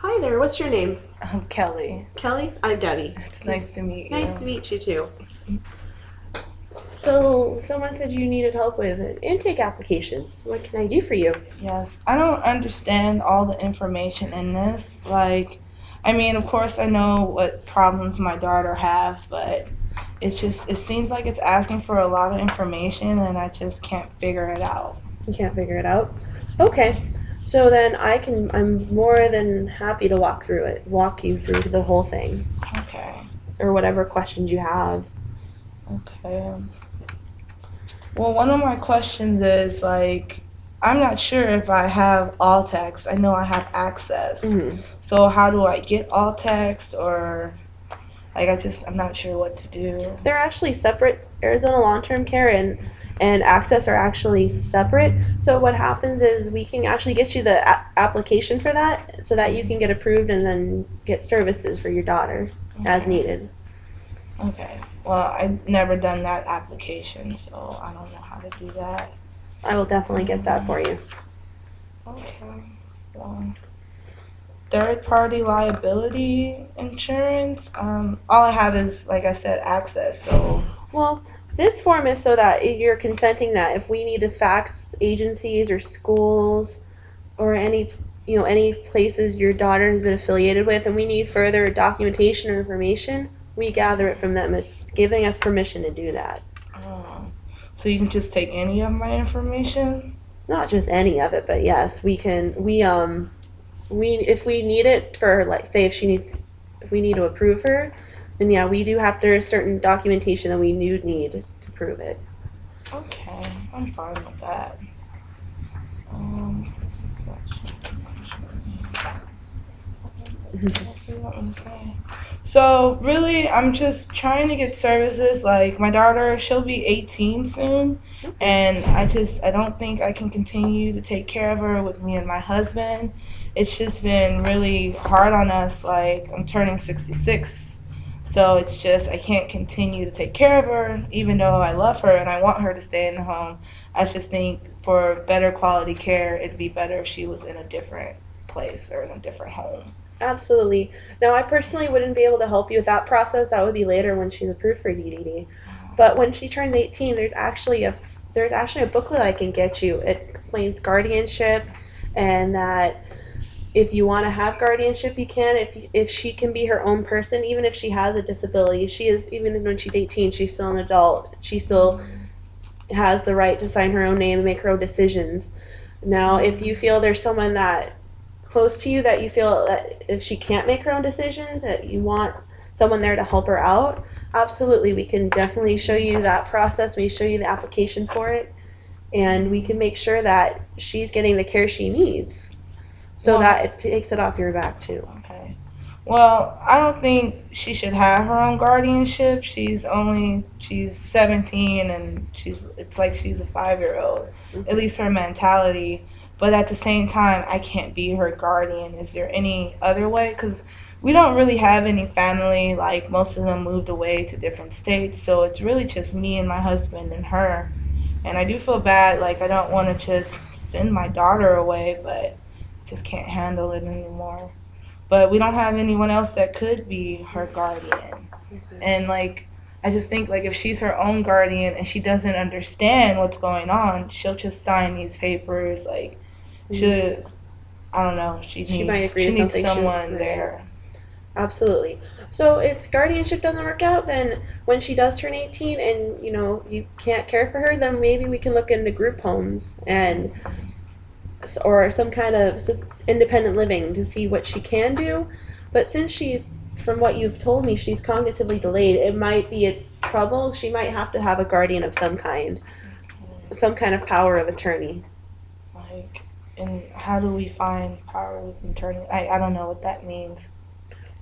Hi there, what's your name? I'm Kelly. Kelly? I'm Debbie. It's nice to meet Nice to you. meet you too. So, someone said you needed help with intake applications. What can I do for you? Yes, I don't understand all the information in this. I mean, of course, I know what problems my daughter have, but it seems like it's asking for a lot of information, and I just can't figure it out. You can't figure it out? Okay. So then I'm more than happy to walk you through the whole thing, Okay. or whatever questions you have. Okay. Well, one of my questions is I'm not sure if I have all text. I know I have access. hmm So how do I get all text or I'm not sure what to do. They're actually separate. Arizona long-term care and access are actually separate. So what happens is we can actually get you the application for that so that you can get approved and then get services for your daughter as Okay. needed. Okay. Well, I've never done that application, so I don't know how to do that. I will definitely get that for you. Okay. Well, third party liability insurance. All I have is, like I said, access. So, Well, this form is so that you're consenting that if we need to fax agencies or schools or any places your daughter has been affiliated with and we need further documentation or information, we gather it from them. It's giving us permission to do that. um, so you can just take any of my information. Not just any of it, but yes, we if we need it for, like, say if we need to approve her, then yeah, we do have there's certain documentation that we do need to prove it. Okay, I'm fine with that. This is such. Let's see what I'm saying. So really, I'm just trying to get services. Like my daughter, she'll be 18 soon, and I don't think I can continue to take care of her with me and my husband. It's just been really hard on us. Like I'm turning 66, so it's just I can't continue to take care of her, even though I love her and I want her to stay in the home. I just think for better quality care, it'd be better if she was in a different place or in a different home. Absolutely. Now, I personally wouldn't be able to help you with that process. That would be later when she's approved for DDD. But when she turns 18, there's actually a booklet I can get you. It explains guardianship and that if you want to have guardianship, you can. If she can be her own person, even if she has a disability, she is even when she's 18, she's still an adult. She still has the right to sign her own name and make her own decisions. Now, if you feel there's someone that close to you that you feel that if she can't make her own decisions, that you want someone there to help her out, absolutely, we can definitely show you that process. We show you the application for it, and we can make sure that she's getting the care she needs so Well, that it takes it off your back too. okay. Well, I don't think she should have her own guardianship. She's 17 and it's like she's a 5-year old. At least her mentality. But at the same time, I can't be her guardian. Is there any other way? Cuz we don't really have any family. Like most of them moved away to different states, so it's really just me and my husband and her. And I do feel bad, like I don't want to just send my daughter away, but just can't handle it anymore. But we don't have anyone else that could be her guardian. And I just think like if she's her own guardian and she doesn't understand what's going on, she'll just sign these papers. Like should I don't know. She might agree She to needs something. someone Right. there. Absolutely. So if guardianship doesn't work out, then when she does turn 18 and you can't care for her, then maybe we can look into group homes and or some kind of independent living to see what she can do. But since from what you've told me, she's cognitively delayed, it might be a trouble. She might have to have a guardian of some kind of power of attorney. Like, and how do we find power of attorney? I don't know what that means.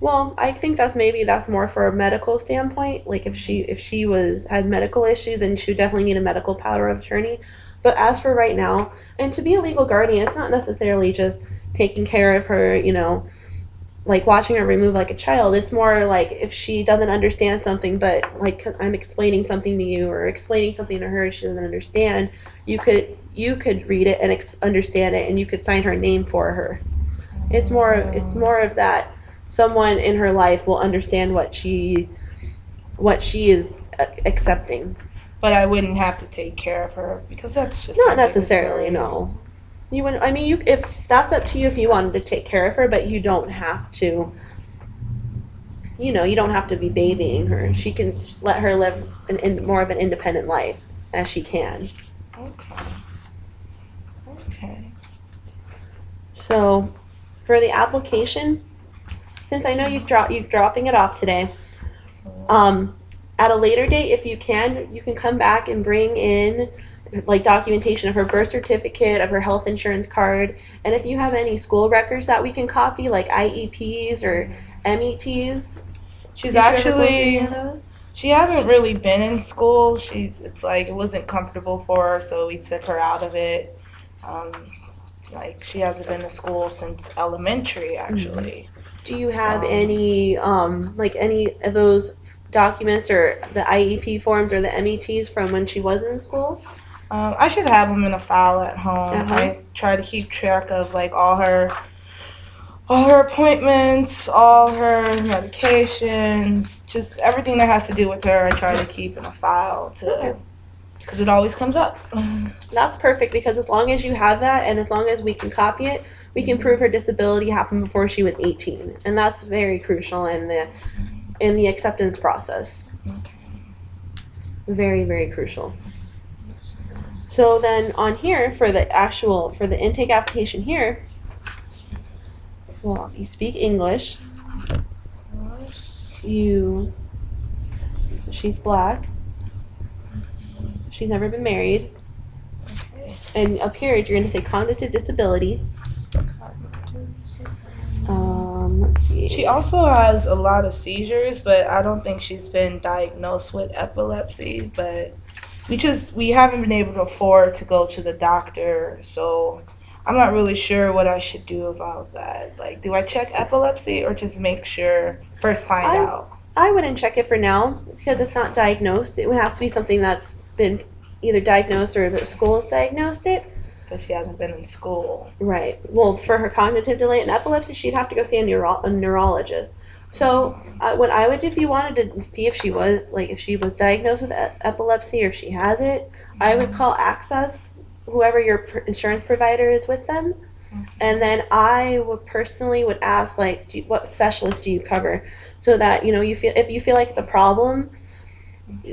Well, I think that's more for a medical standpoint. Like if she was had medical issues, then she would definitely need a medical power of attorney. But as for right now, and to be a legal guardian, it's not necessarily just taking care of her, like watching her remove like a child. It's more like if she doesn't understand something, but like I'm explaining something to you or explaining something to her she doesn't understand, you could read it and understand it, and you could sign her name for her. It's more of that someone in her life will understand what she is accepting. But I wouldn't have to take care of her because that's just Not my biggest necessarily, worry. no. You would. I mean, you if that's up to you if you wanted to take care of her, but you don't have to. You don't have to be babying her. She can let her live more of an independent life as she can. Okay. Okay. So, for the application, since I know you're dropping it off today, um, at a later date, if you can come back and bring in like documentation of her birth certificate, of her health insurance card, and if you have any school records that we can copy, like IEPs or METs. She's Did you ever go through any actually of those? she hasn't really been in school. It's like it wasn't comfortable for her, so we took her out of it. Um, like she hasn't been to school since elementary, actually. Do you have So any of those documents or the IEP forms or the METs from when she was in school? I should have them in a file at home. Uh-huh. I try to keep track of like all her appointments, all her medications, just everything that has to do with her. I try to keep in a file Okay. because it always comes up. That's perfect because as long as you have that and as long as we can copy it, we can prove her disability happened before she was 18. And that's very crucial in the acceptance process. Very, very crucial. So then on here for the intake application here, well, you speak English. She's black. She's never been married. And up here, you're going to say cognitive disability. Let's see. She also has a lot of seizures, but I don't think she's been diagnosed with epilepsy. But we haven't been able to afford to go to the doctor, so I'm not really sure what I should do about that. Like, do I check epilepsy or just make sure first find I out? I wouldn't check it for now because it's not diagnosed. It would have to be something that's been either diagnosed or the school has diagnosed it. Because she hasn't been in school. Right. Well, for her cognitive delay and epilepsy, she'd have to go see a neurologist. So, what I would do if you wanted to see if she was diagnosed with epilepsy or if she has it, I would call Access, whoever your insurance provider is with them, and then I would personally ask like, what specialist do you cover, so that if you feel like it's a problem,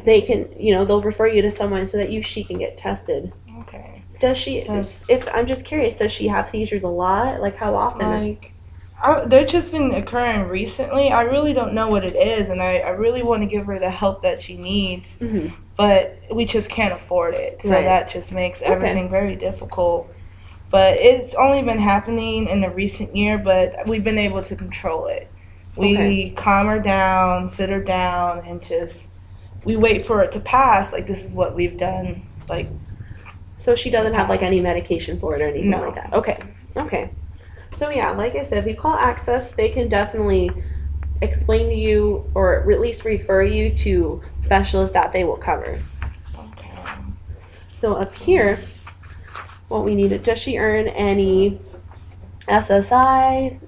they can they'll refer you to someone so that she can get tested. Okay. Does she? If I'm just curious, does she have seizures a lot? Like how often? Like, they've just been occurring recently. I really don't know what it is, and I really want to give her the help that she needs, but we just can't afford it. So that just makes everything very difficult. But it's only been happening in the recent year, but we've been able to control it. We calm her down, sit her down, and we wait for it to pass. Like, this is what we've done. Like, so she doesn't have like any medication for it or anything like that. Okay. So yeah, like I said, if you call Access, they can definitely explain to you or at least refer you to specialists that they will cover. Okay. So up here, what we need, does she earn any SSI?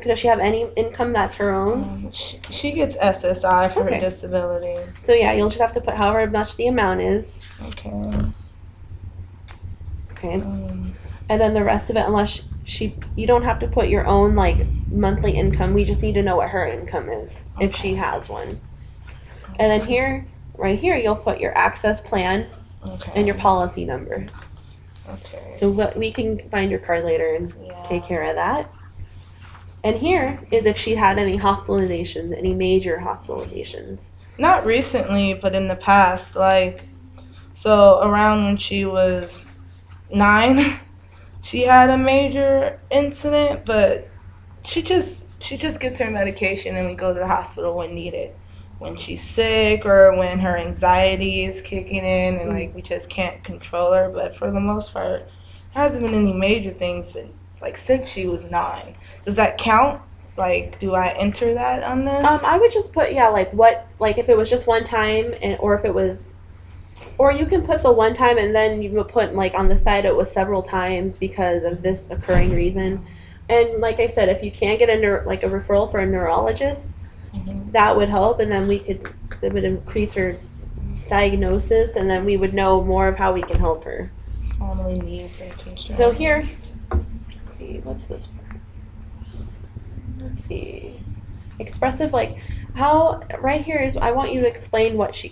Does she have any income that's her own? She gets SSI for her disability. So yeah, you'll just have to put however much the amount is. Okay. And then the rest of it, unless you don't have to put your own like monthly income. We just need to know what her income is if she has one. And then right here, you'll put your Access plan and your policy number. Okay. So we can find your card later and take care of that. And here is if she had any hospitalizations, any major hospitalizations. Not recently, but in the past, so around when she was 9, she had a major incident, but she just gets her medication and we go to the hospital when needed. When she's sick or when her anxiety is kicking in and we just can't control her. But for the most part, there hasn't been any major things, but since she was 9. Does that count? Do I enter that on this? I would just put if it was just one time or you can put the one time and then you would put on the side it was several times because of this occurring reason. And like I said, if you can't get like a referral for a neurologist, Mm-hmm. that would help, and then it would increase her diagnosis, and then we would know more of how we can help her. Family needs and So concerns. here, let's see, what's this part? Let's see. Expressive, like how right here is I want you to explain what she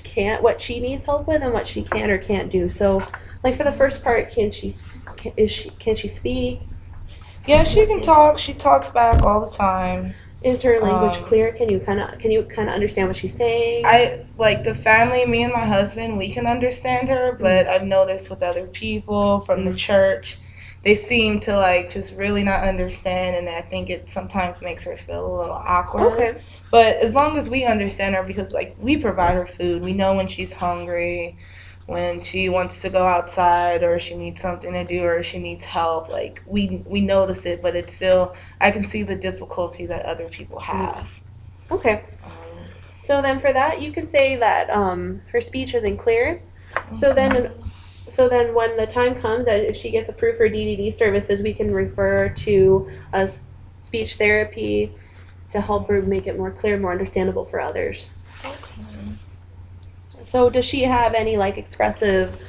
needs help with, and what she can or can't do. So, like for the first part, can she speak? Yeah, she Let's can see. talk. She talks back all the time. Is her language Um, clear? Can you kind of understand what she's saying? I like the family, me and my husband, we can understand her, but Mm. I've noticed with other people from the Mm. church, they seem to like just really not understand, and I think it sometimes makes her feel a little awkward. Okay. But as long as we understand her, because like we provide her food, we know when she's hungry, when she wants to go outside, or she needs something to do, or she needs help. Like we notice it, but it's still I can see the difficulty that other people Mm. have. Okay. Um, So then for that, you can say that her speech isn't clear. So then, mhm. so then when the time comes that if she gets approved for DDD services, we can refer to a speech therapy to help her make it more clear, more understandable for others. Okay. So does she have any like expressive?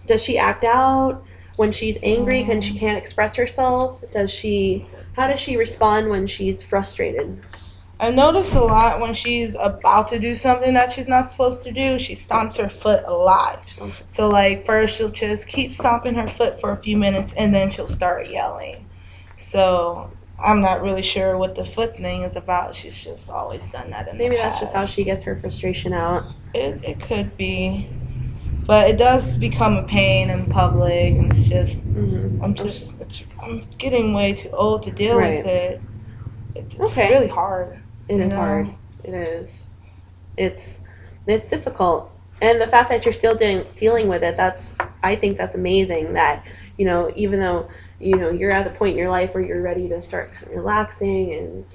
Does she act out when she's angry? When she Um, can't express herself? Does she? How does she respond when she's frustrated? I notice a lot when she's about to do something that she's not supposed to do, she stomps her foot a lot. So, like, first she'll just keep stomping her foot for a few minutes and then she'll start yelling. So, I'm not really sure what the foot thing is about. She's just always done that in the Maybe that's just how she past. gets her frustration out. It could be. But it does become a pain in public, and it's just, Mm-hmm. I'm getting way too old to deal with Right. it. It's Okay. really hard, It you is hard. know? It is. It's it's difficult, and the fact that you're still dealing with it, that's I think that's amazing. That even though you're at the point in your life where you're ready to start kind of relaxing and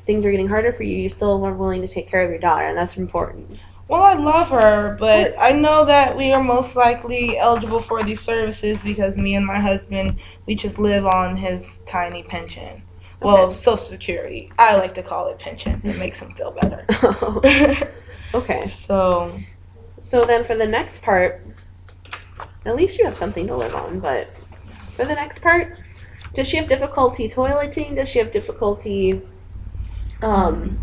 things are getting harder for you, you still are willing to take care of your daughter, and that's important. Well, I love her, but Okay. I know that we are most likely eligible for these services because me and my husband, we just live on his tiny pension. Well, Okay. Social Security. I like to call it pension. It makes him feel better. Okay. So, So then for the next part, at least you have something to live on. But for the next part, does she have difficulty toileting? Does she have difficulty um, um,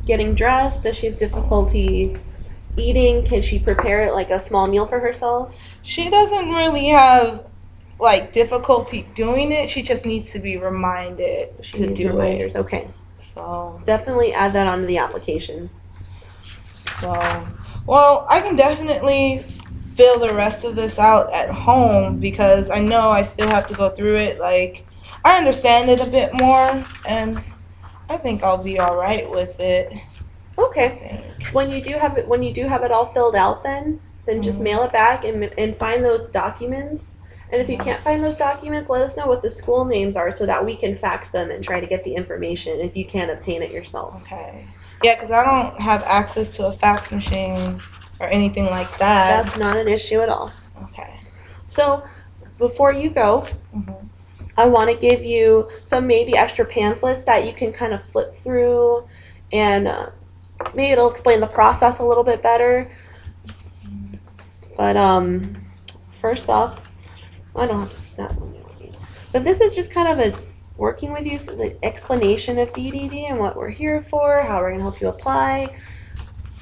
getting dressed? Does she have difficulty eating? Can she prepare like a small meal for herself? she doesn't really have like difficulty doing it. She just needs to be reminded She to needs do it. reminders. Okay. So, Definitely add that onto the application. So, well, I can definitely fill the rest of this out at home because I know I still have to go through it. Like, I understand it a bit more, and I think I'll be all right with it. I Okay. think. When you do have it all filled out, then just Mhm. mail it back and find those documents. And if you Mhm. can't find those documents, let us know what the school names are so that we can fax them and try to get the information if you can't obtain it yourself. Okay. Yeah, because I don't have access to a fax machine or anything like that. That's not an issue at all. Okay. So before you go, Mhm. I want to give you some maybe extra pamphlets that you can kind of flip through, and maybe it'll explain the process a little bit better. But first off, I don't have to, that one you don't need. But this is just kind of a working with you, so the explanation of DDD and what we're here for, how we're going to help you apply,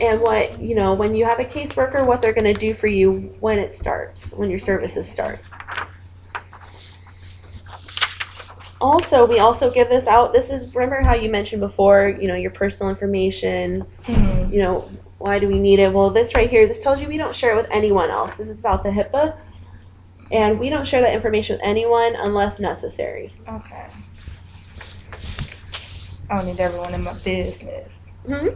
and what, when you have a caseworker, what they're going to do for you when it starts, when your services start. Also, we also give this out. This is, remember how you mentioned before, your personal information, Mhm. why do we need it? Well, this right here, this tells you we don't share it with anyone else. This is about the HIPAA, and we don't share that information with anyone unless necessary. Okay. I don't need everyone in my business. Hmm.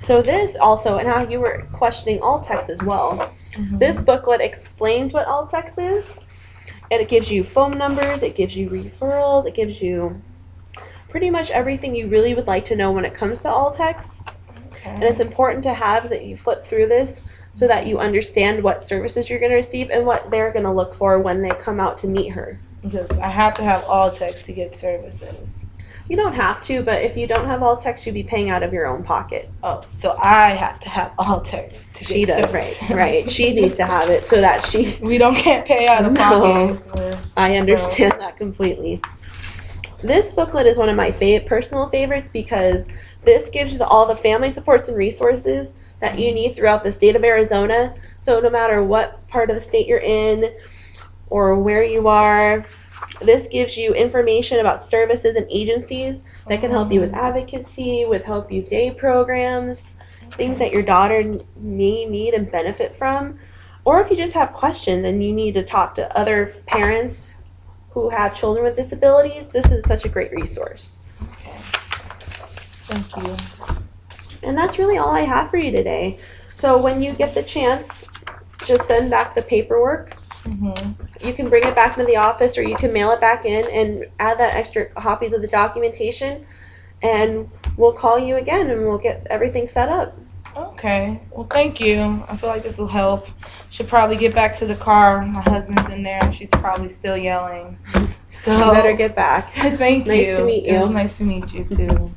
So this also, and how you were questioning alt text as well. This Mhm. booklet explains what alt text is, and it gives you phone numbers, it gives you referrals, it gives you pretty much everything you really would like to know when it comes to alt text. And it's Okay. important to have that you flip through this so that you understand what services you're going to receive and what they're going to look for when they come out to meet her. Because I have to have all text to get services. You don't have to, but if you don't have all text, you'd be paying out of your own pocket. Oh, so I have to have all text to She get does, services. right. She needs to have it so that she. We can't pay out of No, pocket. I understand that completely. This booklet is one of my personal favorites because this gives you all the family supports and resources that you need throughout the state of Arizona. So no matter what part of the state you're in or where you are, this gives you information about services and agencies that can help you with advocacy, with help you day programs, things that your daughter may need and benefit from. Or if you just have questions and you need to talk to other parents who have children with disabilities, this is such a great resource. Okay. Thank you. And that's really all I have for you today. So when you get the chance, just send back the paperwork. Mm-hmm. You can bring it back to the office or you can mail it back in and add that extra copies of the documentation. And we'll call you again and we'll get everything set up. Okay. Well, thank you. I feel like this will help. Should probably get back to the car. My husband's in there and she's probably still yelling. So You better get back. Thank you. Nice to meet you. It was nice to meet you too.